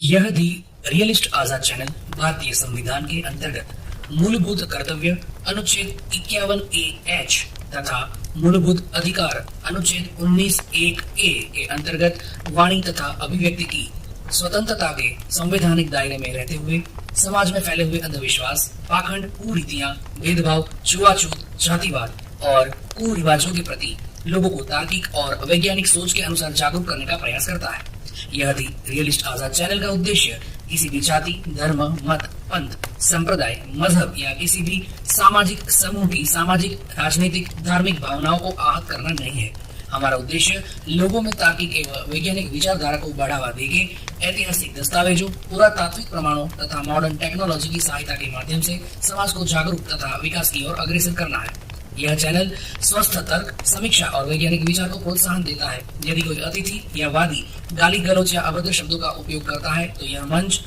यह दी रियलिस्ट आजाद चैनल भारतीय संविधान के अंतर्गत मूलभूत कर्तव्य अनुच्छेद 51A(H) तथा मूलभूत अधिकार अनुच्छेद 19(1)A के अंतर्गत वाणी तथा अभिव्यक्ति की स्वतंत्रता के संवैधानिक दायरे में रहते हुए समाज में फैले हुए अंधविश्वास, पाखंड, कुरीतियां, भेदभाव, छुआछूत, जातिवाद और कुरिवाजों के प्रति लोगों को तार्किक और वैज्ञानिक सोच के अनुसार जागरूक करने का प्रयास करता है। यह दी रियलिस्ट आजाद चैनल का उद्देश्य किसी भी जाति, धर्म, मत, पंथ, संप्रदाय, मजहब या किसी भी सामाजिक समूह की सामाजिक, राजनीतिक, धार्मिक भावनाओं को आहत करना नहीं है। हमारा उद्देश्य लोगों में तार्किक एवं वैज्ञानिक विचारधारा को बढ़ावा देके ऐतिहासिक दस्तावेजों, पुरातात्विक प्रमाणों तथा मॉडर्न टेक्नोलॉजी की सहायता के माध्यम से समाज को जागरूक तथा विकास की ओर अग्रसर करना है। यह चैनल स्वस्थ तर्क, समीक्षा और वैज्ञानिक विचार को प्रोत्साहन देता है। यदि कोई अतिथि या वादी गाली गलौज या अभद्र शब्दों का उपयोग करता है तो यह मंच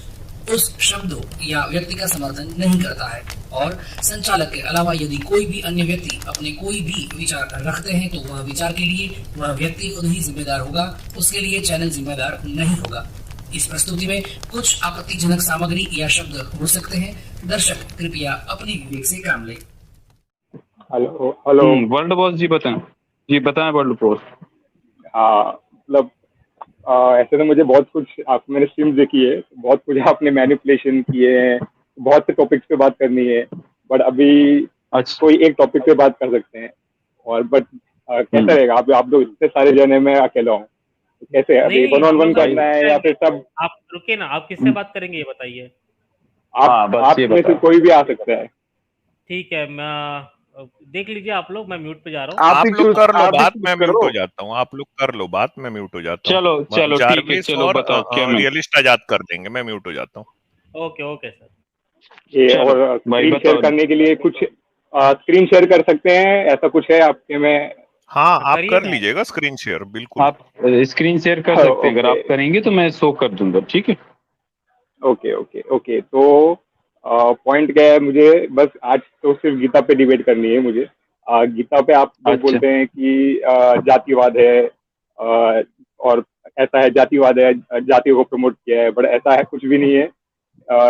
उस शब्दों या व्यक्ति का समर्थन नहीं करता है और संचालक के अलावा यदि कोई भी अन्य व्यक्ति अपने कोई भी विचार रखते हैं तो वह विचार के लिए वह व्यक्ति खुद ही जिम्मेदार होगा, उसके लिए चैनल जिम्मेदार नहीं होगा। इस प्रस्तुति में कुछ आपत्तिजनक सामग्री या शब्द हो सकते हैं। दर्शक कृपया अपने विवेक से काम लें। हेलो हेलो वर्ल्ड बॉस जी बताएं वर्ल्ड बॉस। हाँ, मतलब ऐसे तो मुझे बहुत कुछ मैंने स्ट्रीम्स देखी है, बहुत कुछ आपने मैनिपुलेशन किए हैं, बहुत से टॉपिक्स पे बात करनी है, बट अभी कोई एक टॉपिक पे बात कर सकते हैं। और बट कैसा रहेगा? आप लोग इतने सारे जने में अकेला हूँ, तो कैसे अभी 1-on-1 करना है या फिर सब? आप रुके ना, आप किससे बात करेंगे ये बताइए। आप में से कोई भी आ सकता है। ठीक है, मैं देख लीजिए आप लोग, मैं म्यूट पे जा रहा हूँ। आप लोग कर लो बात, मैं म्यूट हो जाता हूँ। आप लोग कर लो बात, मैं म्यूट हो जाता हूँ। चलो ठीक है, चलो बताओ क्या रियलिस्ट आजाद कर देंगे, मैं म्यूट हो जाता हूँ। Okay sir. ये और स्क्रीन शेयर करने के लिए कुछ स्क्रीन शेयर कर सकते हैं, ऐसा कुछ है आपके में? हाँ, आप कर लीजिएगा स्क्रीन शेयर, बिल्कुल आप स्क्रीन शेयर कर सकते हैं। अगर आप करेंगे तो मैं शो कर दूंगा, ठीक है? ओके। तो पॉइंट क्या है, मुझे बस आज तो सिर्फ गीता पे डिबेट करनी है मुझे। गीता पे आप जो बोलते हैं कि जातिवाद है और ऐसा है, जातिवाद है, जाति को प्रमोट किया है, बट ऐसा है कुछ भी नहीं है।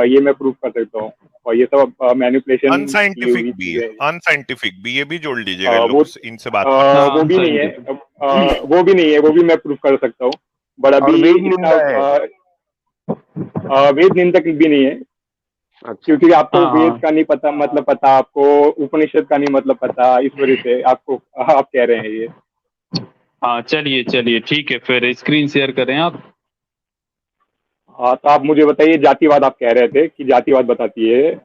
ये मैं प्रूफ कर सकता हूँ। और ये सब मैनिपुलेशन, अनसाइंटिफिक भी ये भी जोड़ लीजिएगा। इनसे बात वो भी नहीं है, वो भी मैं प्रूफ कर सकता हूँ। बट अभी वेद निंदक भी नहीं है, क्योंकि आपको वेद का नहीं पता, मतलब पता आपको, उपनिषद का नहीं मतलब पता, इस वजह से आपको आप कह रहे हैं ये। हाँ चलिए ठीक है, फिर स्क्रीन शेयर करें आप। हाँ, तो आप मुझे बताइए, जातिवाद आप कह रहे थे कि जातिवाद बताती है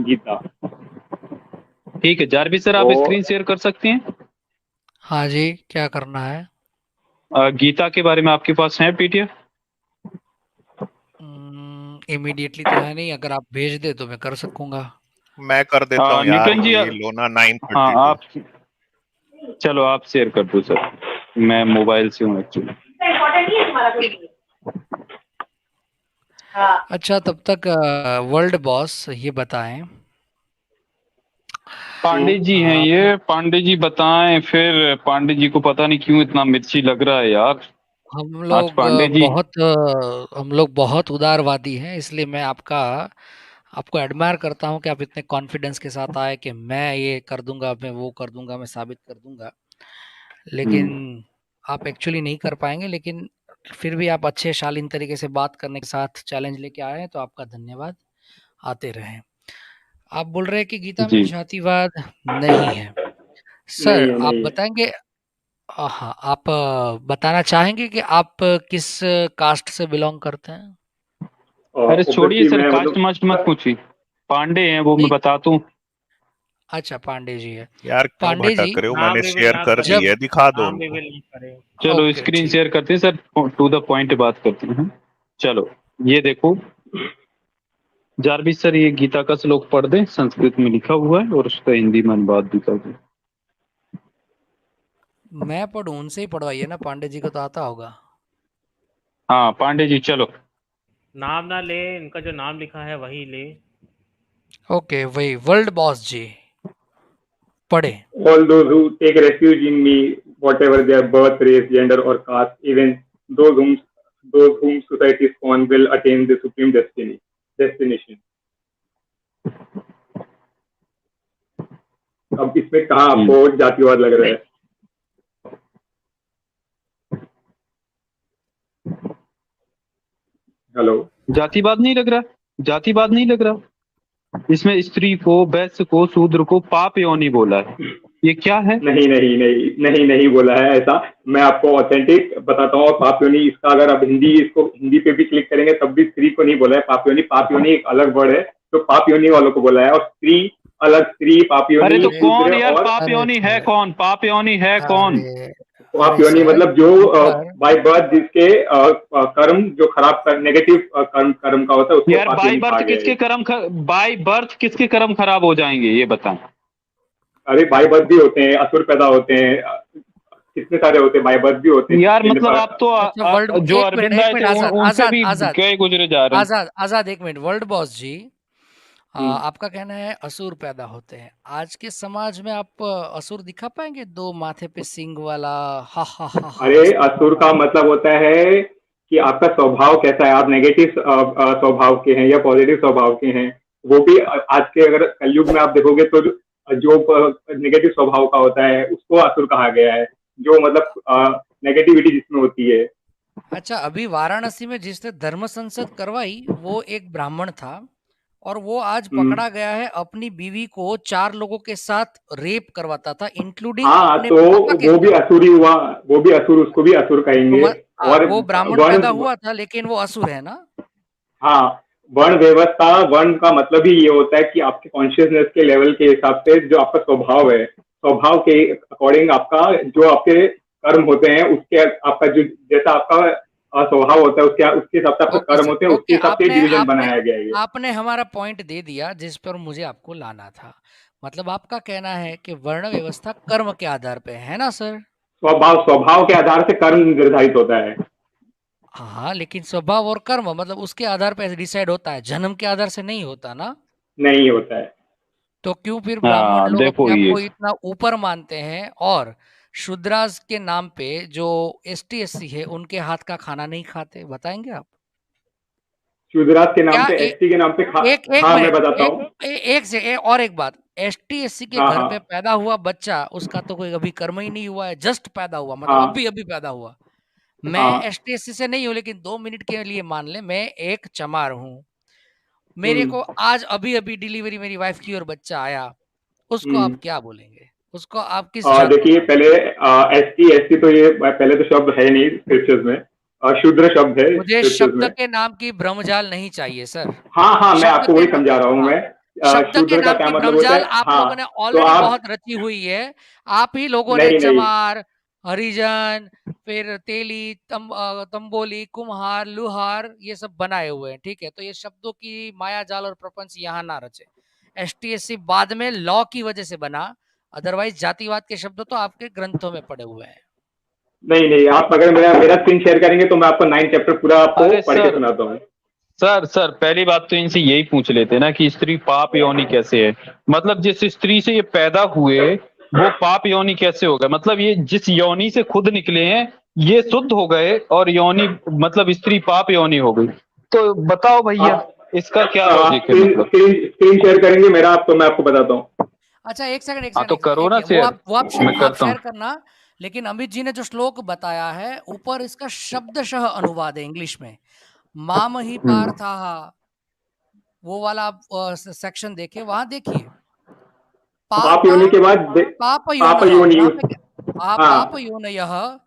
गीता। ठीक है जारवी सर, आप स्क्रीन शेयर कर सकते हैं? हाँ जी, क्या करना है? गीता के बारे में आपके पास है पीडीएफ? इमीडिएटली तो है नहीं, अगर आप भेज दे तो मैं कर सकूंगा। मैं कर देता हूँ यार, ये लोना 932। हाँ, आप चलो आप शेयर कर दो सर, मैं मोबाइल से हूँ एक्चुअली। अच्छा, तब तक वर्ल्ड बॉस ये बताएं। पांडे जी हैं ये, पांडे जी बताएं। फिर पांडे जी को पता नहीं क्यों इतना मिर्ची लग रहा है यार। हम लोग बहुत उदारवादी हैं, इसलिए मैं आपको एडमायर करता हूं कि आप इतने कॉन्फिडेंस के साथ आए कि मैं ये कर दूंगा, मैं वो कर दूंगा, मैं साबित कर दूंगा। लेकिन आप एक्चुअली नहीं कर पाएंगे, लेकिन फिर भी आप अच्छे शालीन तरीके से बात करने के साथ चैलेंज लेके आए हैं, तो आपका धन्यवाद। आते रहें। आप बोल रहे हैं कि गीता में जातिवाद नहीं है। सर आप बताएंगे? हाँ, आप बताना चाहेंगे कि आप किस कास्ट से बिलोंग करते हैं? अरे छोड़िए सर, कास्ट मास्ट मत पूछिए, पांडे हैं वो, मैं बताता हूँ। अच्छा, पांडे जी है यार, पांडे जी। मैंने शेयर कर दी है, दिखा दो। चलो स्क्रीन शेयर करते हैं सर, टू द पॉइंट बात करते हैं। चलो ये देखो जारवी सर, ये गीता का श्लोक पढ़ दें, संस्कृत में लिखा हुआ है और उसका हिंदी में अनुवाद भी कर दें। मैं पढ़ूं? उनसे ही पढ़वाइए ना, पांडे जी को तो आता होगा। हाँ पांडे जी चलो। नाम ना ले, इनका जो नाम लिखा है वही ले। ओके, वही वर्ल्ड बॉस जी पढ़े। All those who take refuge in me, whatever their birth, race, gender or caste, even those whom those whom society scorn will attain the supreme destination. अब इसमें कहाँ आपको जातिवाद लग रहा है? हेलो, जातिवाद नहीं लग रहा, जातिवाद नहीं लग रहा। इसमें स्त्री को, वैश्य को, शूद्र को पाप योनि बोला है, ये क्या है? नहीं नहीं नहीं नहीं नहीं बोला है ऐसा। मैं आपको ऑथेंटिक बताता हूँ। और पाप योनि, इसका अगर आप इसको हिंदी पे भी क्लिक करेंगे तब भी स्त्री को नहीं बोला है पाप योनि। पाप योनि एक अलग वर्ड है, तो पाप योनि वालों को बोला है, और स्त्री अलग, स्त्री पाप योनि। अरे तो कौन यार पाप योनि है? कौन पाप योनि है? कौन पाप योनि? मतलब जो बाय बर्थ जिसके कर्म जो खराब नेगेटिव कर्म का होता है उसको यार। बाय बर्थ किसके कर्म खराब हो जाएंगे ये बताएं। अरे बाय बर्थ भी होते हैं, असुर पैदा होते हैं, कितने सारे होते हैं, बाय बर्थ भी होते हैं यार। मतलब आप तो जो अरविंद आए थे उनसे भी गए गुजरे जा रहे हैं। आजाद एक मिनट। वर्ल्ड बॉस जी, आपका कहना है असुर पैदा होते हैं। आज के समाज में आप असुर दिखा पाएंगे? दो माथे पे सिंग वाला हा हा हा। अरे असुर का मतलब होता है कि आपका स्वभाव कैसा है, आप नेगेटिव स्वभाव के हैं या पॉजिटिव स्वभाव के हैं। वो भी आज के अगर कलयुग में आप देखोगे तो जो नेगेटिव स्वभाव का होता है उसको असुर कहा गया है, जो मतलब नेगेटिविटी जिसमें होती है। अच्छा, अभी वाराणसी में जिसने धर्म संसद करवाई वो एक ब्राह्मण था, और वो आज पकड़ा गया है अपनी बीवी को 4 लोगों के साथ रेप करवाता था, इंक्लूडिंग अपने पापा के। वो भी असुर ही हुआ, वो भी असुर, उसको भी असुर कहेंगे। और वो ब्राह्मण पैदा हुआ था लेकिन वो असुर है ना? हाँ, वर्ण व्यवस्था, वर्ण का मतलब ही ये होता है कि आपके कॉन्शियसनेस के लेवल के हिसाब से जो आपका स्वभाव है, स्वभाव के अकॉर्डिंग आपका जो आपके कर्म होते हैं, उसके आपका जो जैसा आपका स्वभाव होता है उसके हिसाब से आपके कर्म होते हैं, उसके हिसाब से डिवीजन बनाया गया है। आपने हमारा पॉइंट दे दिया जिस पर मुझे आपको लाना था। मतलब आपका कहना है कि वर्ण व्यवस्था कर्म के आधार पे है ना सर? स्वभाव के आधार से कर्म निर्धारित होता है। हाँ, लेकिन स्वभाव और कर्म मतलब उसके आधार पे डिसाइड होता है, जन्म के आधार से नहीं होता ना? नहीं होता है। तो क्यों फिर ब्राह्मण लोग अपने आप को इतना ऊपर मानते हैं और शूद्रास के नाम पे जो ST SC है उनके हाथ का खाना नहीं खाते? बताएंगे आप? शूद्रास के नाम पे, ST के नाम पे हाँ, मैं बताता हूँ। और एक बात, ST SC के घर पे पैदा हुआ बच्चा, उसका तो कोई अभी कर्म ही नहीं हुआ है, जस्ट पैदा हुआ, मतलब अभी पैदा हुआ। मैं ST SC से नहीं हूँ, लेकिन 2 मिनट के लिए मान ले मैं एक चमार हूँ। मेरे को आज अभी डिलीवरी मेरी वाइफ की और बच्चा आया, उसको आप क्या बोलेंगे? उसको आप किस? देखिए, पहले ST SC तो ये पहले तो शब्द है नहीं स्क्रिप्चर्स में, शूद्र शब्द है। मुझे शब्द के नाम की भ्रमजाल नहीं चाहिए सर। हाँ, मैं आपको वही समझा रहा हूँ। मैं शब्द के नाम की भ्रमजाल आप लोगों ने ऑलरेडी बहुत रची हुई है। आप ही लोगों ने चमार, हरिजन, फिर तेली, तंबोली, कुम्हार, लुहार ये सब बनाए हुए हैं, ठीक है? तो ये शब्दों की माया जाल और प्रपंच यहाँ ना रचे। ST SC बाद में लॉ की वजह से बना, अदरवाइज जातिवाद के शब्द तो आपके ग्रंथों में पड़े हुए हैं। नहीं, आप अगर मेरा स्क्रीन शेयर करेंगे तो मैं आपको 9 चैप्टर पूरा आपको पढ़ के सुनाता हूँ। सर पहली बात तो इनसे यही पूछ लेते ना कि स्त्री पाप योनि कैसे है? मतलब जिस स्त्री से ये पैदा हुए वो पाप योनि कैसे हो गए? मतलब ये जिस योनि से खुद निकले हैं ये शुद्ध हो गए और योनि मतलब स्त्री पाप योनि हो गई। तो बताओ भैया इसका क्या लॉजिक है? स्क्रीन शेयर करेंगे मेरा, तो मैं आपको बताता हूँ। अच्छा, एक सेकंड तो करो ना शेयर, वो आप शेयर करना। लेकिन अमित जी ने जो श्लोक बताया है ऊपर इसका शब्दशः अनुवाद है इंग्लिश में, माम ही पार्था, वो वाला आप सेक्शन देखे, वहां देखिए पाप योनि के बाद पाप योनयः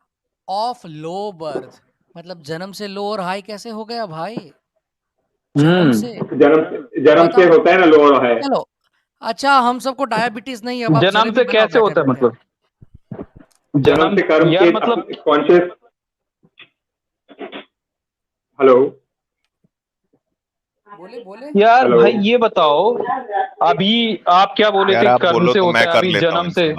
ऑफ लो बर्थ, मतलब जन्म से लो और हाई कैसे हो गया भाई? जन्म से होता है ना लो और हाई। चलो अच्छा, हम सबको डायबिटीज नहीं है, जन्म से कैसे होता है? मतलब जन्म से कर्म के मतलब कॉन्शियस। हेलो, बोले यार भाई ये बताओ, अभी आप क्या बोले थे? कर्म से होता है, अभी जन्म से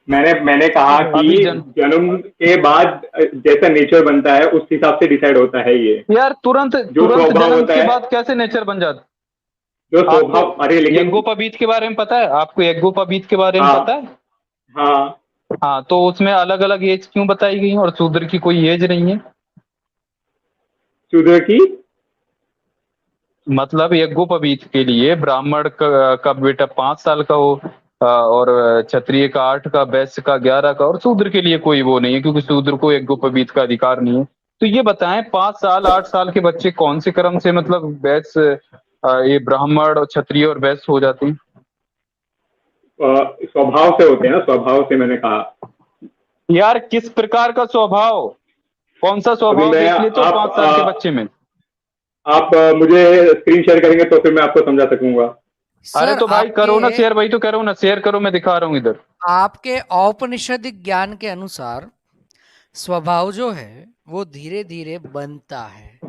मैंने कहा कि जन्म के बाद जैसा नेचर बनता है उस हिसाब से डिसाइड होता है ये। यार तुरंत जन्म के बाद कैसे नेचर बन जाता? जो स्वभाव, अरे लेकिन यज्ञोपवीत के बारे में पता है आपको? यज्ञोपवीत के बारे में पता है? हाँ, तो उसमें अलग अलग एज क्यों बताई गई और शूद्र की कोई एज नहीं है? शूद्र की मतलब यज्ञोपवीत के लिए ब्राह्मण का बेटा 5 साल का हो, और क्षत्रिय का 8 का, वैश्य का 11 का, और शूद्र के लिए कोई वो नहीं है, क्योंकि शूद्र को यज्ञोपवीत का अधिकार नहीं है। तो ये बताएं 5 साल 8 साल के बच्चे कौन से क्रम से मतलब वैश्य, ये ब्राह्मण और क्षत्रिय और वैश्य हो जाते हैं? स्वभाव से होते हैं ना, स्वभाव से मैंने कहा। यार किस प्रकार का स्वभाव, कौन सा स्वभाव देख लेते हो 5 साल के बच्चे में? आप मुझे स्क्रीन शेयर करेंगे तो फिर मैं आपको समझा सकूंगा। अरे तो भाई करो ना शेयर, वही तो कह रहा हूँ ना, शेयर करो, मैं दिखा रहा हूँ इधर। आपके औपनिषदिक ज्ञान के अनुसार स्वभाव जो है वो धीरे धीरे बनता है।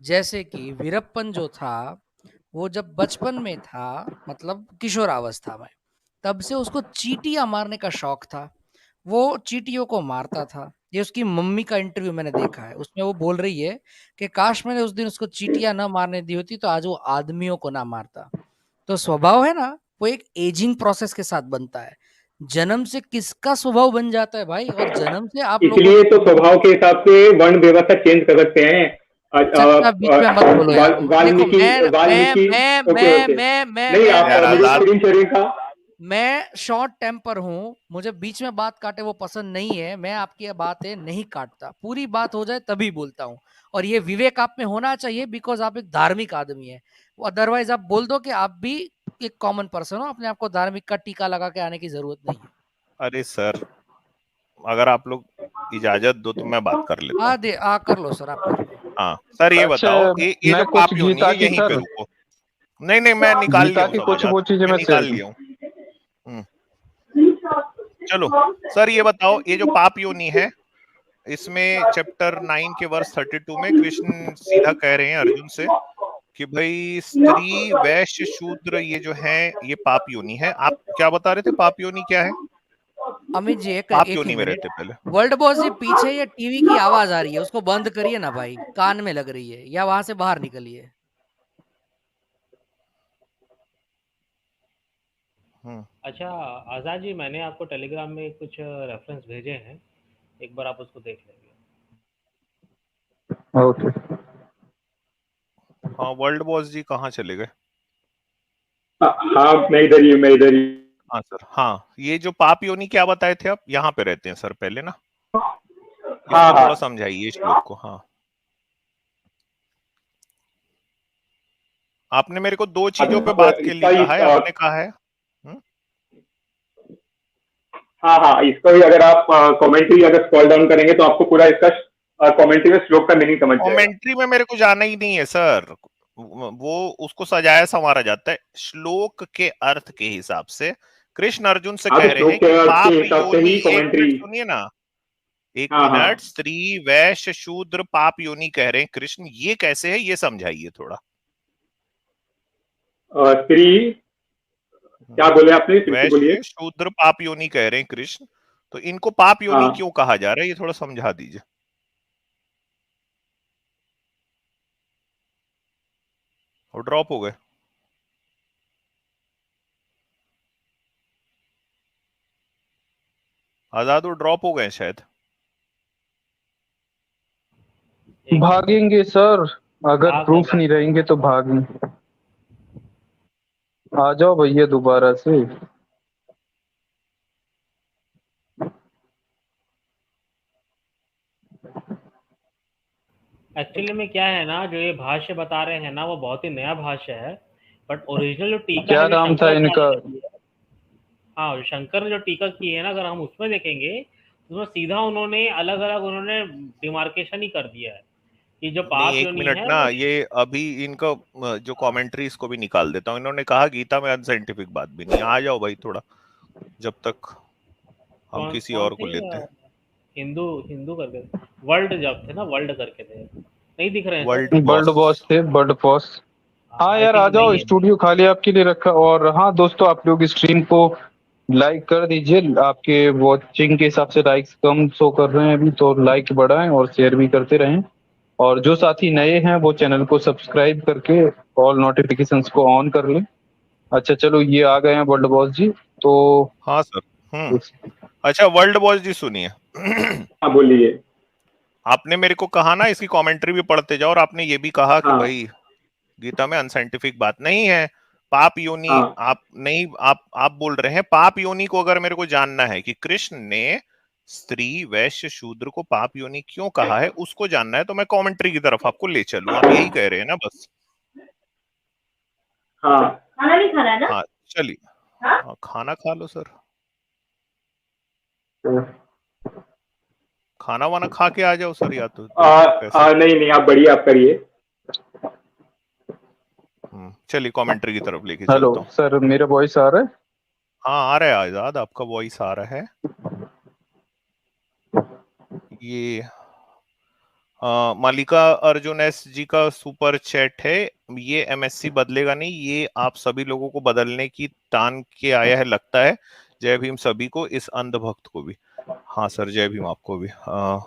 जैसे कि वीरप्पन जो था वो जब बचपन में था, मतलब किशोरावस्था में, तब से उसको चींटियां मारने का शौक था। वो चींटियों को मारता था। ये उसकी मम्मी का इंटरव्यू मैंने देखा है, उसमें वो बोल रही है कि काश मैंने उस दिन उसको चींटियां ना मारने दी होती तो आज वो आदमियों को ना मारता। तो स्वभाव है ना, वो एक एजिंग प्रोसेस के साथ बनता है। जन्म से किसका स्वभाव बन जाता है भाई, और जन्म से आप लोगों इसलिए तो स्वभाव के हिसाब से वर्ण व्यवस्था चेंज कर सकते हैं। अच्छा बीच में मत बोलो यार। देखो वाल्मीकि वाल्मीकि ओके ओके नहीं, आप मुझे स्क्रीन शेयरिंग का, मैं शॉर्ट टेम्पर हूँ, मुझे बीच में बात काटे वो पसंद नहीं है। मैं आपकी बातें नहीं काटता, पूरी बात हो जाए तभी बोलता हूँ। और ये विवेक आप में होना चाहिए, बिकॉज आप एक धार्मिक आदमी है। अदरवाइज आप बोल दो कि आप भी एक कॉमन पर्सन हो, अपने आप को धार्मिक का टीका लगा के आने की जरूरत नहीं है। अरे सर, अगर आप लोग इजाजत दो तो मैं बात कर लेता हूँ। कर लो सर, आप कर लो। हाँ सर, ये बताओ, ये जो पाप योनि है, यहीं पे रुको। नहीं मैं निकाल लिया हूँ, कुछ वो चीजें मैं निकाल लिया हूँ। चलो सर, ये बताओ, ये जो पाप योनि है, इसमें चैप्टर 9 के वर्स 32 में कृष्ण सीधा कह रहे हैं अर्जुन से कि भाई स्त्री वैश्य शूद्र ये जो है ये पाप योनि है। आप क्या बता रहे थे, पाप योनि क्या है? अमित जी एक योनि में रहते पहले। वर्ल्ड बॉस जी पीछे ये टीवी की आवाज आ रही है, उसको बंद करिए ना भाई, कान में लग रही है, या वहां से बाहर निकलिए। अच्छा आजाद जी, मैंने आपको टेलीग्राम में कुछ रेफरेंस भेजे हैं, एक बार आप उसको देख लेंगे। ओके। हाँ वर्ल्ड बॉस जी कहाँ चले गए? हाँ मैं इधर ही। हाँ सर, हाँ ये जो पाप योनि क्या बताए थे आप? यहाँ पे रहते हैं सर पहले ना, हाँ थोड़ा समझाइए श्लोक को। हाँ आपने मेरे को 2 चीजों पे बात के लिए कहा है, आपने कहा है। हाँ इसको भी अगर आप कमेंट्री अगर स्क्रॉल डाउन करेंगे तो आपको पूरा इसका कमेंट्री में श्लोक का मीनिंग समझ जाएगा। कमेंट्री में मेरे को जाना ही नहीं है सर, वो उसको सजाया संवारा जाता है श्लोक के अर्थ के हिसाब से। कृष्ण अर्जुन से कह रहे हैं कि पाप योनि, एक मिनट सुनिए ना, एक मिनट, स्त्री वैश्य शूद्र पाप योनि कह रहे हैं कृष्ण, ये कैसे है ये समझाइए थोड़ा। स्त्री क्या बोले आपने? वैश्य शूद्र पाप योनि कह रहे हैं कृष्ण, तो इनको पाप योनि क्यों कहा जा रहा है, ये थोड़ा समझा दीजिए। और ड्रॉप हो गए। आजाद वो ड्रॉप हो गए शायद। भागेंगे सर, अगर प्रूफ नहीं रहेंगे तो भागेंगे। आ जाओ भैया दोबारा से। एक्चुअली में क्या है ना, जो ये भाष्य बता रहे हैं ना वो बहुत ही नया भाष्य है, बट ओरिजिनल जो टीका क्या नाम था इनका? हाँ शंकर ने जो टीका की है ना, अगर हम उसमें देखेंगे तो उसमें सीधा उन्होंने अलग अलग उन्होंने डिमार्केशन ही कर दिया है कि जो पाप एक मिनट ना, ये अभी इनका जो कमेंट्री इसको भी निकाल देता हूँ। इन्होंने कहा गीता में अनसाइंटिफिक बात भी नहीं। आ जाओ भाई थोड़ा, जब तक हम किसी और को लेते हैं। हिंदू करके वर्ल्ड जब थे ना, वर्ल्ड करके थे, नहीं दिख रहे हैं? वर्ल्ड बॉस थे, वर्ल्ड बॉस। हाँ यार आ जाओ, स्टूडियो खाली आपके लिए रखा। और हाँ दोस्तों, आप लोग स्ट्रीम को लाइक कर दीजिए। आपके वॉचिंग के हिसाब से लाइक्स कम शो कर रहे हैं अभी, तो लाइक बढ़ाएं और शेयर भी करते रहें। और जो साथी नए हैं वो चैनल को सब्सक्राइब करके ऑल नोटिफिकेशंस को ऑन कर लें। अच्छा चलो, ये आ गए हैं वर्ल्ड बॉस जी, तो हाँ सर। अच्छा वर्ल्ड बॉस जी सुनिए। हाँ बोलिए। आपने मेरे को कहा ना इसकी कमेंट्री भी पढ़ते जाओ, और आपने ये भी कहा कि हाँ। भाई गीता में अनसाइंटिफिक बात नहीं है, पाप योनि। हाँ। आप नहीं, आप बोल रहे हैं पाप योनि को अगर मेरे को जानना है कि कृष्ण ने स्त्री वैश्य शूद्र को पाप योनि क्यों कहा है, उसको जानना है, तो मैं कमेंट्री की तरफ आपको ले चलूं। आप यही कह रहे हैं ना बस? हाँ, खाना नहीं खाना है ना? हाँ चलिए, हाँ, खाना खा लो सर, खाना वाना खा के आ जाओ सर, या तो कैसे? नहीं नहीं, आप बढ़िया, आप करिए। चलिए कमेंट्री की तरफ लेके हेलो चलता हूँ। सर, मेरा वॉइस आ रहा है? हाँ आ रहा है आजाद, आपका वॉइस आ रहा है। ये मालिका अर्जुन एस जी का सुपर चैट है। ये एमएससी बदलेगा नहीं, ये आप सभी लोगों को बदलने की तान के आया है लगता है। जय भीम सभी को, इस अंधभक्त को भी। हाँ सर, जय भीम आपको भी।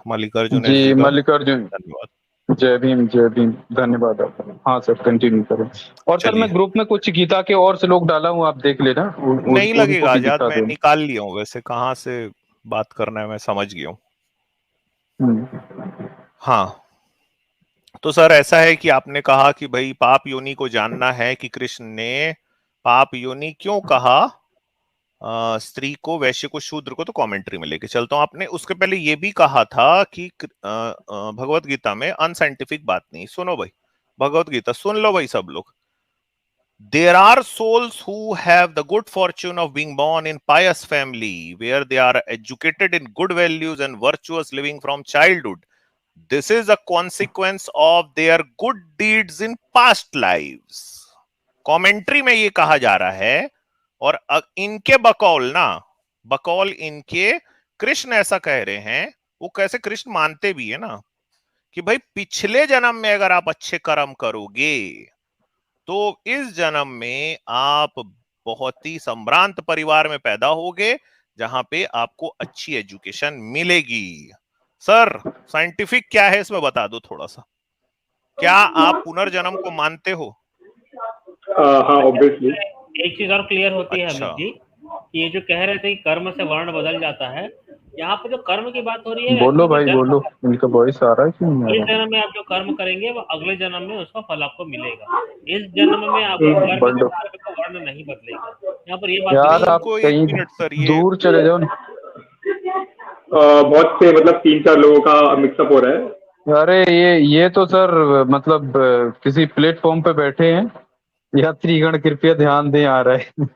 मल्लिकार्जुन एस जी जी का मल्लिकार्जुन, धन्यवाद। जय भीम जय भीम, धन्यवाद आपका। हाँ सर, कंटिन्यू करें। और सर मैं ग्रुप में कुछ गीता के और श्लोक डाला हूँ, आप देख लेना, नहीं उनको लगेगा भी आजाद, दिखा मैं दो। निकाल लिया हूँ वैसे, कहाँ से बात करना है मैं समझ गया हूँ। हाँ, तो सर ऐसा है कि आपने कहा कि भाई पाप योनि को जानना है कि कृष्ण ने पाप योनि क्यों कहा स्त्री को, वैश्य को, शूद्र को, तो कमेंट्री में लेके चलता हूं। आपने उसके पहले ये भी कहा था कि भगवत गीता में अनसाइंटिफिक बात नहीं। सुनो भाई, भगवत गीता सुन लो भाई सब लोग। There are souls who have the good fortune of being born in pious family, where they are educated in good values and virtuous living from childhood. This is a consequence of their good deeds in past lives. Commentary में ये कहा जा रहा है, और इनके बकौल इनके कृष्ण ऐसा कह रहे हैं। वो कैसे कृष्ण मानते भी है ना कि भाई पिछले जन्म में अगर आप अच्छे कर्म करोगे तो इस जन्म में आप बहुत ही संभ्रांत परिवार में पैदा होगे, जहां पे आपको अच्छी एजुकेशन मिलेगी। सर साइंटिफिक क्या है इसमें बता दो थोड़ा सा। क्या आप पुनर्जन्म को मानते हो? हाँ ऑब्वियसली। एक चीज और क्लियर होती है अच्छा। अमित जी, कि ये जो कह रहे थे कि कर्म से वर्ण बदल जाता है, यहाँ पर जो कर्म की बात हो रही है, बोलो actually भाई जन्म बोलो, इनका वॉइस आ रहा है कि नहीं आ इस रहा? जन्म में आप जो कर्म करेंगे वो अगले जन्म में उसका फल आपको मिलेगा। इस जन्म में आपको कर्म बोलो का वर्ण नहीं बदलेगा। यहाँ पर ये बात यार, क्लियर आप इनको एक कहीं मिनट सर, ये दूर चले जाओ ना। बहुत से मतलब 3-4 लोगों का मिक्सअप हो रहा है। अरे ये तो सर मतलब किसी प्लेटफॉर्म पे बैठे हैं। यात्रीगण कृपया ध्यान दें, आ रहा है।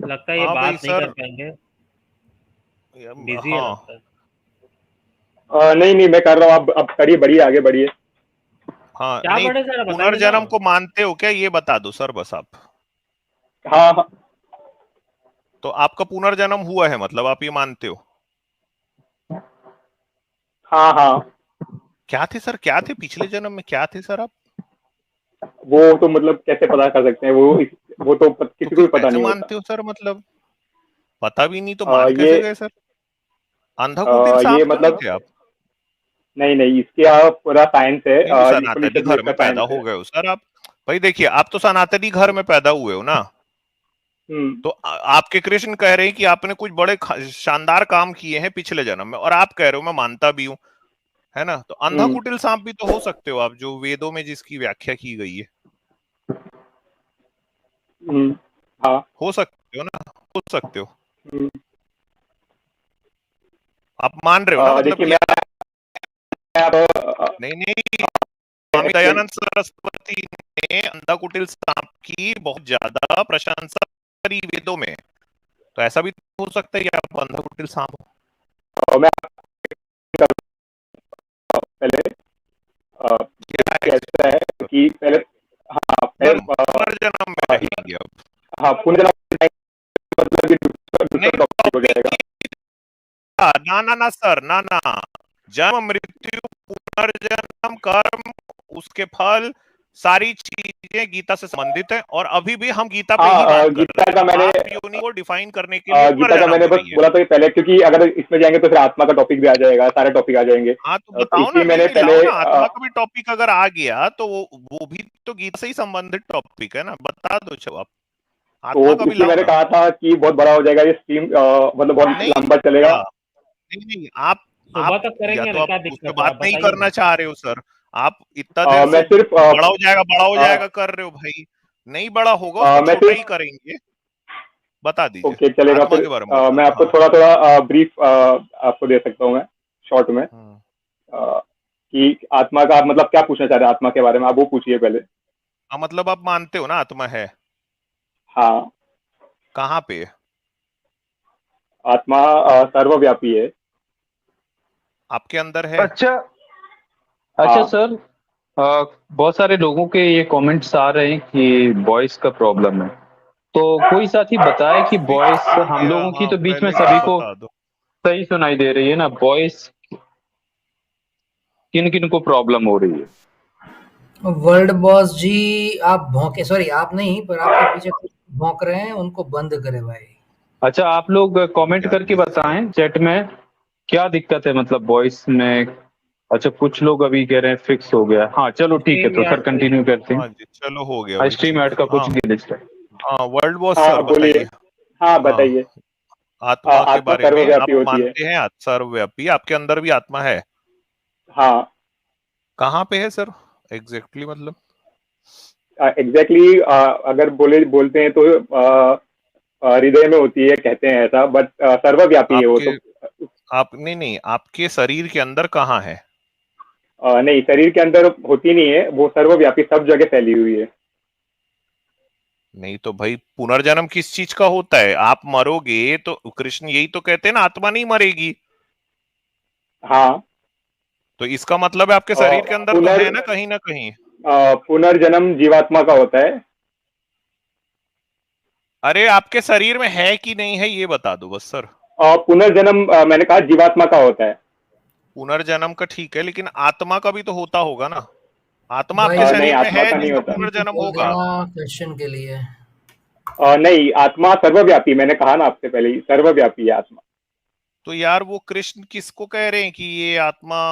लगता है ये हाँ भाई बात नहीं कर सर, पाएंगे, बिजी है हाँ लगता है। नहीं नहीं, मैं कर रहा हूँ, अब करिए, बढ़िए, आगे बढ़िए। हाँ क्या नहीं, पढ़े सर बताइए पुनर्जन्म ना। को मानते हो क्या, ये बता दो सर बस आप। हाँ हाँ। तो आपका पुनर्जन्म हुआ है मतलब आप ये मानते हो? हाँ हाँ। क्या थे सर, क्या थे पिछले जन्म में, क्या थे सर आप? वो तो मतलब कैसे पता कर सकते हैं, वो तो तो किसी को फिर भी पता कैसे नहीं मानते होता। हो सर, मतलब पता भी नहीं तो मान ये कैसे गए सर? अंधा कुटिल ये सांप तो नहीं मतलब थे आप? नहीं नहीं, इसके पूरा साइंस है, नहीं तो सनातनी उपनिषद में घर इसका में पैदा साइंस है। हो गए हो सर आप। भाई देखिए, आप तो सनातनी घर में पैदा हुए हो ना, तो आपके कृष्ण कह रहे हैं कि आपने कुछ बड़े शानदार काम किए हैं पिछले जन्म में, और आप कह रहे हो मैं मानता भी हूँ, है ना? तो अंधा कुटिल सांप भी तो हो सकते हो आप, जो वेदों में जिसकी व्याख्या की गई है। हाँ। हो सकते हो ना, हो सकते हो, हम्म। आप मान रहे हो ना, मतलब देखिए कि मैं नहीं नहीं, स्वामी दयानंद सरस्वती ने अंधा कुटिल सांप की बहुत ज्यादा प्रशंसा करी वेदों में, तो ऐसा भी हो सकता है कि आप अंधा कुटिल सांप हो। मैं पहले कैसा है कि पहले, हाँ पुनर्जन्म में रहेंगे अब। हाँ पुनर्जन्म, मतलब कि दूसरा टॉपिक हो जाएगा। ना ना ना सर, ना ना, जन्म मृत्यु पुनर्जन्म कर्म उसके फल सारी चीजें गीता से संबंधित है, और अभी भी हम गीता पे ही बात कर गीता रहे का हैं। मैंने आप योनि को डिफाइन करने के लिए गीता का मैंने बस बोला था कि पहले, क्योंकि अगर इसमें जाएंगे तो फिर आत्मा का टॉपिक भी आ जाएगा, सारे टॉपिक आ जाएंगे। हाँ तो तो बताओ ना, इसलिए मैंने नहीं पहले लाओ ना, आत्मा का भी टॉपिक अगर आ गया तो वो भी तो गीता से ही संबंधित टॉपिक है ना, बता दो जवाब। आत्मा का भी इसलिए लाओ मैंने ना। कहा था कि बहुत बड़ा हो जाएगा ये स्ट्रीम, मतलब बहुत नहीं लंबा चलेगा। नहीं, आप सुबह तक या करेंगे तो ना, आप क्या उस पे दिक्कत है, बात आप नहीं बताइए करना ना। चाह रहे हो सर, आप इतना देर मैं से सिर्फ बड़ा हो जाएगा कर रहे हो भाई। नहीं बड़ा होगा उसको मैं छोटा ही सिर्फ करेंगे। बता दीजिए ओके चलेगा आत्मा फिर। के बारे में बता मैं दो। आपको हाँ। थोड़ा थोड़ा ब्रीफ आपको दे सकता हूँ मैं, शॉर्ट में। हम्म। कि आत्मा का आप मतलब क्या पूछना चाह रहे हैं आत्मा के बारे में, आप वो पूछिए पहले। हाँ, मतलब आप मानते हो ना आत्मा है? हाँ, कहाँ पे है? आत्मा सर्वव्यापी है। आपके अंदर है? अच्छा अच्छा हाँ। सर, बहुत सारे लोगों के ये कमेंट्स आ रहे हैं कि वॉइस का प्रॉब्लम है, तो कोई साथी बताए कि फिक्स वॉइस हो हम गया, लोगों की हाँ तो बीच में पहले ही सभी को बता दो। सही सुनाई दे रही है ना, वॉइस किन किन को प्रॉब्लम हो रही है? वर्ल्ड बॉस जी, आप भौंके, सॉरी आप नहीं, पर आपके पीछे कुछ भौंक रहे हैं, उनको बंद करें भाई। अच्छा, आप लोग कमेंट यार करके सर, बताएं चैट में क्या दिक्कत है, मतलब वॉइस में। अच्छा, कुछ लोग अभी कह रहे हैं फिक्स हो गया। हाँ चलो ठीक है, स्ट्रीम तो सर यार्ड से। कंटिन्यू करते हाँ हैं। जी चलो हो गया हाँ, भाई, स्ट्रीम ठीक ऐड है। का हाँ कुछ ग्लिच है। हाँ, वर्ल्ड बॉस हाँ सर बोलिए। बताइए। हाँ हाँ, बताइए। आत्मा के आत्मा बारे में आप सर्वव्यापी होती है। मानते हैं सर्वव्यापी, आपके अंदर भी आत्मा है? हाँ। कहाँ पे है सर एग्जैक्टली, मतलब? एग्जैक्टली अगर बोलते हैं तो हृदय में होती है, कहते हैं ऐसा, बट सर्वव्यापी है वो आपके तो। आप नहीं नहीं, आपके शरीर के अंदर कहाँ है? नहीं, शरीर के अंदर होती नहीं है वो, सर्वव्यापी सब जगह फैली हुई है। नहीं तो भाई पुनर्जन्म किस चीज का होता है? आप मरोगे तो कृष्ण यही तो कहते हैं ना, आत्मा नहीं मरेगी। हाँ। तो इसका मतलब है आपके शरीर के अंदर तो पुनर् है ना कहीं ना कहीं। पुनर्जन्म जीवात्मा का होता है। अरे आपके शरीर में है कि नहीं है ये बता दो बस सर। पुनर्जन्म मैंने कहा जीवात्मा का होता है। पुनर्जन्म का ठीक है, लेकिन आत्मा का भी तो होता होगा ना। आत्मा आपके भाई नहीं, शरीर में आत्मा है का नहीं जिसका होता। पुनर्जन्म बोल होगा। देना क्वेश्चन के लिए। नहीं, आत्मा सर्वव्यापी, मैंने कहा ना आपसे पहले ही, सर्वव्यापी है आत्मा। तो यार वो कृष्ण किसको कह रहे हैं कि ये आत्मा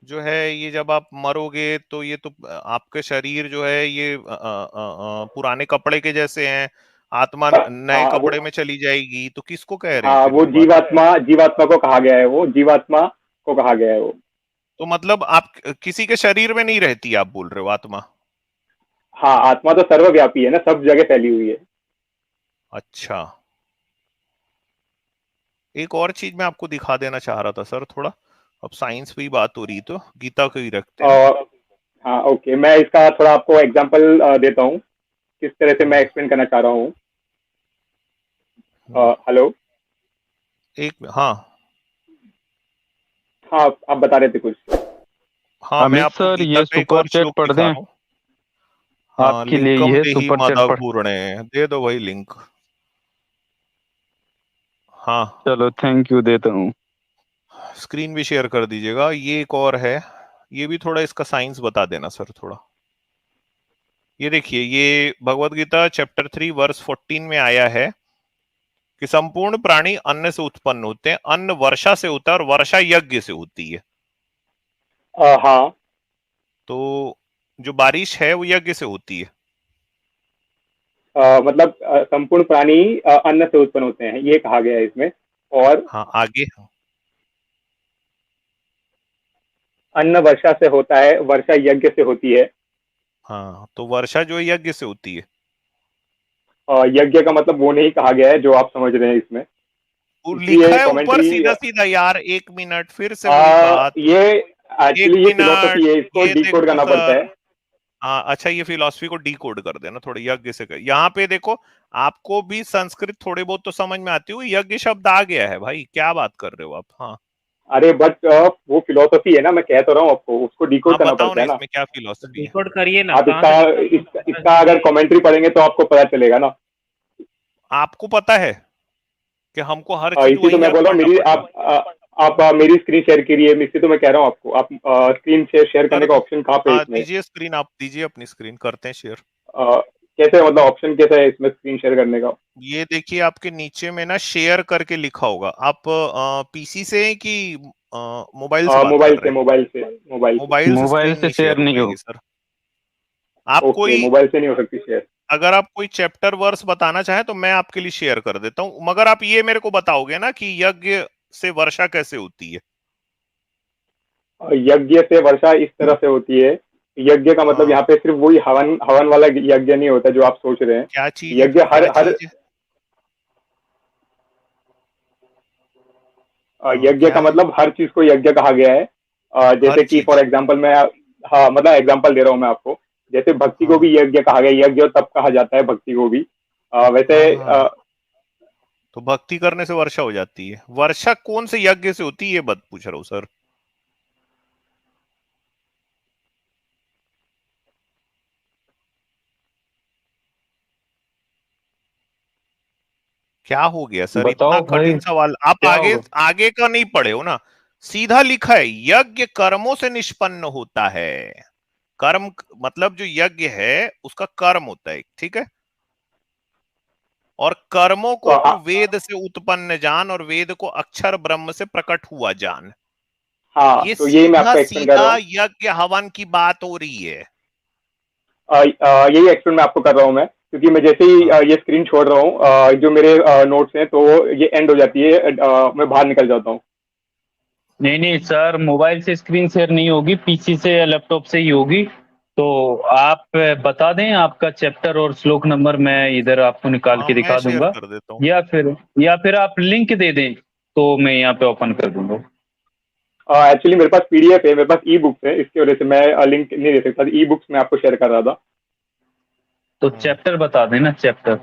जो है, ये जब आप मरोगे तो ये तो आपके शरीर जो है ये पुराने कपड़े के जैसे हैं, आत्मा नए हाँ वो कपड़े में चली जाएगी, तो किसको कह रहे हैं हाँ फिर वो वो बात? जीवात्मा, जीवात्मा को कहा गया है, वो जीवात्मा को कहा गया है वो। तो मतलब आप किसी के शरीर में नहीं रहती, आप बोल रहे हो आत्मा? हाँ, आत्मा तो सर्वव्यापी है ना, सब जगह फैली हुई है। अच्छा, एक और चीज मैं आपको दिखा देना चाह रहा था सर थोड़ा। अब साइंस पे ही बात हो रही तो गीता को ही रखते हैं। और हाँ ओके, मैं इसका थोड़ा आपको एग्जांपल देता हूँ, किस तरह से मैं हम्म, एक्सप्लेन करना चाह रहा हूँ। हम्म, हेलो। हाँ हाँ, आप बता रहे थे कुछ। हाँ, मैं अमित आपको सर, गीता ये का एक सुपर और चैट श्लोक पढ़ दिखा दें? रहा हूँ। हाँ, आपके लिए लिंकम ये देहि सुपर चैट मदा पढ़। पूर्णे, दे दो वही लिंक। हाँ, चलो थैंक यू, देता हूँ। स्क्रीन भी शेयर कर दीजिएगा। ये एक और है, ये भी थोड़ा इसका साइंस बता देना सर थोड़ा। ये देखिए, ये भगवत गीता चैप्टर 3 वर्स 14 में आया है कि संपूर्ण प्राणी अन्न से उत्पन्न होते हैं, अन्न वर्षा से होता है और वर्षा यज्ञ से होती है। हाँ। तो जो बारिश है वो यज्ञ से होती है। मतलब संपूर्ण प्राणी अन्न से उत्पन्न होते हैं, ये कहा गया है इसमें। और हाँ आगे। अन्न वर्षा से होता है, वर्षा यज्ञ से होती है। हाँ, तो वर्षा जो है यज्ञ से होती है। यज्ञ का मतलब वो नहीं कहा गया है जो आप समझ रहे हैं इसमें, वो लिखा इसलिए है ऊपर कमेंट्री। सीधा सीधा यार, एक मिनट फिर से वही बात। ये एक एक्चुअली ये मिनट, फिलोसफी है, इसको ये डिकोड देखो करना पड़ता सर। है। हाँ अच्छा, ये फिलॉसफी को डिकोड कर देना थोड़ा, यज्ञ से कर। यहाँ पे देखो, आपको भी संस्कृत थोड़ी बहुत तो समझ में आती हुई, यज्ञ शब्द आ गया है भाई, क्या बात कर रहे हो आप? हाँ अरे बट वो फिलोसफी है ना, मैं कह तो रहा हूँ आपको, उसको डिकोड हाँ, करना बताओ पड़ता ना है ना। इसमें क्या फिलॉसफी है। डिकोड करिए ना, आप कहाँ इसका से डिकोड इसका, करना इसका अगर चाहिए? कमेंट्री पढ़ेंगे तो आपको पता चलेगा ना। आपको पता है कि हमको हर चीज इसी तो वहीं मैं जाके बोल रहा हूँ, पढ़ना मेरी पड़ेगा? आप मेरी स्क्रीन शेयर करिए, इसी तो मैं कह रहा हूँ आपको। आप स्क्रीन शेयर सर करने का ऑप्शन कहाँ पे है हाँ, इसमें? दीजिए स्क्रीन, आप दीजिए अपनी स्क्रीन, करते हैं शेयर। कैसे, मतलब ऑप्शन कैसा है इसमें स्क्रीन शेयर करने का? ये देखिए, आपके नीचे में ना शेयर करके लिखा होगा। आप पीसी से हैं कि मोबाइल से बात कर मोबाइल रहे से, हैं? मोबाइल से, मोबाइल से। मोबाइल से मोबाइल स्क्रीन से नहीं शेयर शेयर हो नहीं हो। पाएगी सर। आप ओके, कोई मोबाइल से नहीं हो सकती शेयर। अगर आप कोई चैप्टर वर्स बताना चाहें तो मैं आपके लिए शेयर कर देता हूँ, मगर आप ये मेरे को बताओगे ना कि यज्ञ से वर्षा कैसे होती है। यज्ञ से वर्षा इस तरह से होती है। यज्ञ का मतलब हाँ, यहाँ पे सिर्फ वही हवन हवन वाला यज्ञ नहीं होता जो आप सोच रहे हैं। क्या चीज है यज्ञ फिर, हर क्या हर चीज है? यज्ञ क्या का है? मतलब हर चीज को यज्ञ कहा गया है। हर जैसे कि फॉर चीज। एग्जांपल मैं, हाँ मतलब एग्जांपल दे रहा हूँ मैं आपको। जैसे भक्ति को हाँ भी यज्ञ कहा गया, यज्ञ तप कहा जाता है भक्ति को भी। वैसे हाँ, तो भक्ति करने से वर्षा हो जाती है। वर्षा कौन से यज्ञ से होती है ये बात पूछ रहा हूँ सर। क्या हो गया सर, इतना बताओ भाई कठिन सवाल। आप क्या आगे होगा। आगे का नहीं पढ़े हो ना। सीधा लिखा है यज्ञ कर्मों से निष्पन्न होता है। कर्म मतलब जो यज्ञ है उसका कर्म होता है, ठीक है। और कर्मों तो को तू वेद से उत्पन्न जान और वेद को अक्षर ब्रह्म से प्रकट हुआ जान। हाँ, ये तो यही मैं सीधा आपको एक्सप्लेन कर रहा सीधा हूँ। यज्ञ हवन की बात हो रही है। यही एक्सप्लेन मैं आपको कर रहा हूँ मैं, क्योंकि मैं जैसे ही हाँ, ये स्क्रीन छोड़ रहा हूँ, जो मेरे नोट्स हैं तो ये एंड हो जाती है। मैं बाहर निकल जाता हूँ। नहीं नहीं सर, मोबाइल से स्क्रीन शेयर नहीं होगी, पीसी से या लैपटॉप से ही होगी। तो आप बता दें आपका चैप्टर और श्लोक नंबर, मैं इधर आपको निकाल हाँ के मैं दिखा शेयर दूंगा। कर देता हूँ। या फिर आप लिंक दे दें तो मैं यहाँ पे ओपन कर दूंगा। एक्चुअली मेरे पास पीडीएफ है, मेरे पास ई बुक्स है, इसकी वजह से मैं लिंक नहीं दे सकता। ई बुक्स मैं आपको शेयर कर रहा था। तो हम्म, चैप्टर बता दें ना, चैप्टर।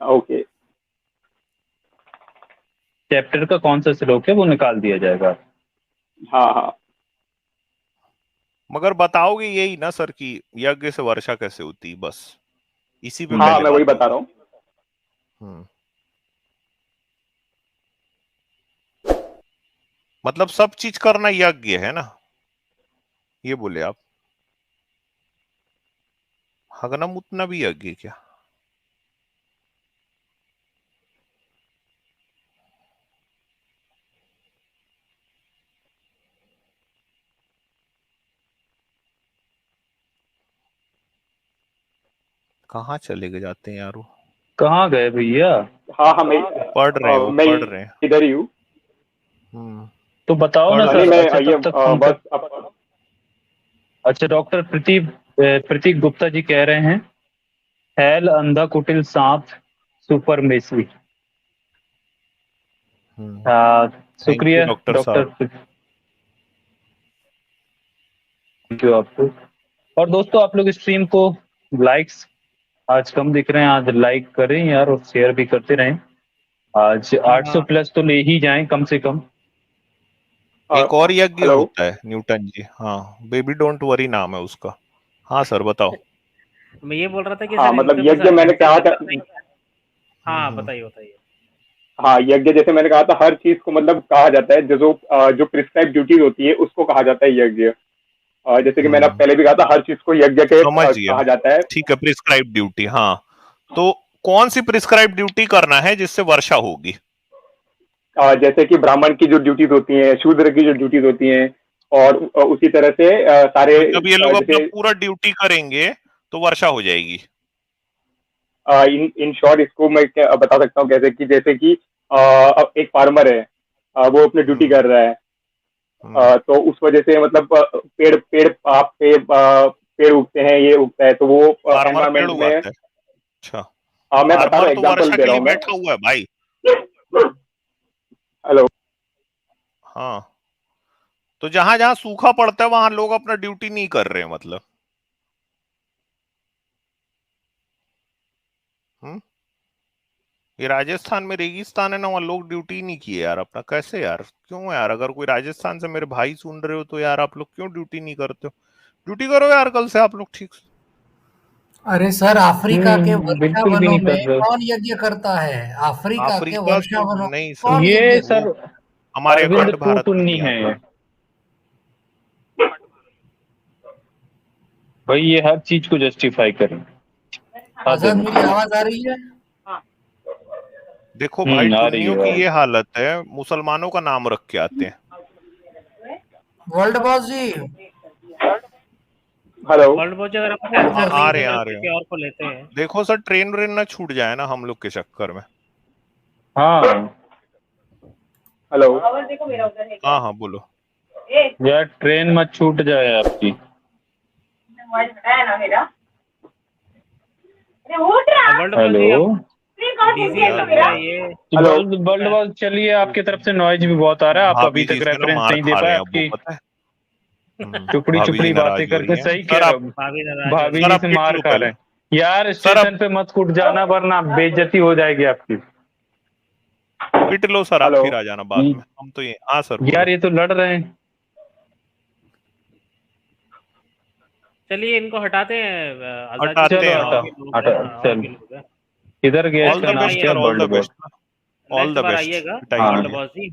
ओके। चैप्टर का कौन सा श्लोक है वो निकाल दिया जाएगा। हाँ हाँ मगर बताओगे यही ना सर कि यज्ञ से वर्षा कैसे होती, बस इसी पे हाँ, पहले मैं वही बात बता होगी। रहा हूँ। हम्म, मतलब सब चीज करना यज्ञ है ना, ये बोले आप। हगनम उतना भी यज्ञ है क्या? कहाँ चले गए जाते हैं यार वो। कहाँ गए भैया। हाँ हाँ, पढ़ रहे हैं, वो मैं पढ़ रहे हैं। इधर ही हूँ। हम्म, तो बताओ पढ़ ना नहीं, रहे सर, हैं। मैं अच्छा ये तब तक हम बस तक। अच्छा, डॉक्टर प्रतीक गुप्ता जी कह रहे हैं, हैल अंधा कुटिल सांप सुपर मेसी। थैंक यू शुक्रिया डॉक्टर डॉक्टर, साहब। थैंक यू आपको। और दोस्तों आप लोग स्ट्रीम को लाइक्स आज कम दिख रहे हैं, आज लाइक करें यार और शेयर भी करते रहें। आज 800 प्लस तो ले ही जाएं कम से कम। एक और यज्ञ हेलो। होता है न्यूटन जी, हाँ, बेबी डोंट वरी नाम है उसका। हाँ सर बताओ। मैं ये बोल रहा था कि हाँ, सर मतलब इसमें कुछ यज्ञ मैंने ऐसे कहा था। नहीं। हाँ, हम्म, बताइए बताइए। हाँ, यज्ञ जैसे मैंने कहा था, हर चीज को मतलब कहा जाता है, जो प्रिस्क्राइब ड्यूटीज होती है उसको कहा जाता है यज्ञ। जैसे कि मैंने हम्म, पहले भी कहा था, हर चीज को यज्ञ के समझ गया। कहा जाता है। ठीक है, प्रिस्क्राइब ड्यूटी, हाँ। तो कौन सी प्रिस्क्राइब ड्यूटी करना है जिससे वर्षा होगी? जैसे कि ब्राह्मण की जो ड्यूटीज होती हैं, शूद्र की जो ड्यूटीज होती हैं, और उसी तरह से सारे तो जब ये लोग अपना जैसे पूरा ड्यूटी करेंगे तो वर्षा हो जाएगी। इन इन शॉर्ट इसको मैं बता सकता हूँ कैसे, कि जैसे कि एक फार्मर है, वो अपनी ड्यूटी हम्म, कर रहा है। हम्म, तो उस वजह से मतलब पेड़ पेड़ आप पे पेड़ उगते हैं, ये उगता है, तो वो फार्मर पेड़ एनवायरमेंट में। उगाता है? अच्छा। मैं बता रहा फार्मर हूँ, तो एग्जाम्पल वर्षा दे के रहा लिए हूँ मैं। बैठा हुआ है भाई। हेलो। हाँ, तो जहां जहां सूखा पड़ता है वहां लोग अपना ड्यूटी नहीं कर रहे हैं मतलब। हम्म, ये राजस्थान में रेगिस्तान है ना, वहां लोग ड्यूटी नहीं किए यार अपना, कैसे यार, क्यों यार? अगर कोई राजस्थान से मेरे भाई सुन रहे हो तो यार आप लोग क्यों ड्यूटी नहीं करते हो? ड्यूटी करो यार कल से आप लोग, ठीक से। अरे सर, अफ्रीका के बिल्कुल भी वर्षावनों नहीं में कर रहे। कौन यज्ञ करता है? अफ्रीका के अफ्रीका तो वर्षावनों में नहीं सर, कौन ये यज्ञ वो सर करता हमारे अरविंद अखंड भारत में टूटुन्नी नहीं है आता। ये। भाई ये हर चीज को जस्टिफाई करें। है? हद है आजाद, मेरी मतलब। आवाज आ रही है? देखो भाई, आ रही टुन्नियों है, आ की रही ये हालत है, मुसलमानों का नाम रख के आते हैं। वर्ल्ड बॉस जी, हेलो वर्ल्ड बॉस अगर आपको आंसर आ नहीं रहे हैं, है आ तो रहे हैं। किसी और को लेते हैं। देखो सर, ट्रेन व्रेन ना छूट जाए ना हम लोग के चक्कर में। हाँ हेलो हाँ हाँ बोलो। यार, ट्रेन मत छूट जाए आपकी। वर्ल्ड बॉस जी हेलो। आप बिजी है लगता है ये। हेलो वर्ल्ड वर्ल्ड बॉस चलिए, आपकी तरफ से नॉइज भी बहुत आ रहा है, आप भाभी अभी जी तक इसमें ना रेफरेंस मार नहीं दे खा रहे पाए हैं अब वो, आपकी पता है। चुपड़ी भाभी जी चुपड़ी बातें नाराज हो करके। रही हैं। सही कह सर रहे आप हो, भाभी नाराज हो भाभी रही सर जी आप से किट मार लो खा पहले। रहे हैं यार। सर आप स्टेशन पे मत कूद जाना वरना बेइज्जती हो जाएगी आपकी। किट लो सर, आप हेलो फिर आ जाना बाद में। हम तो ये, हाँ सर बोलो। यार ये तो लड़ रहे हैं। चलिए इनको हटाते हैं। आजाद जी हटाते चलो हैं, और हाँ। भी लोग हटा हैं, और चल। भी लोग हैं। इधर गया, ऑल इसका द नेक्स्ट नाम बेस्ट क्या आइए, है? Sir, all world the boss. Best. All next the bar best. आइएगा पिटाई हाँ वर्ल्ड कीजिए। बॉस जी।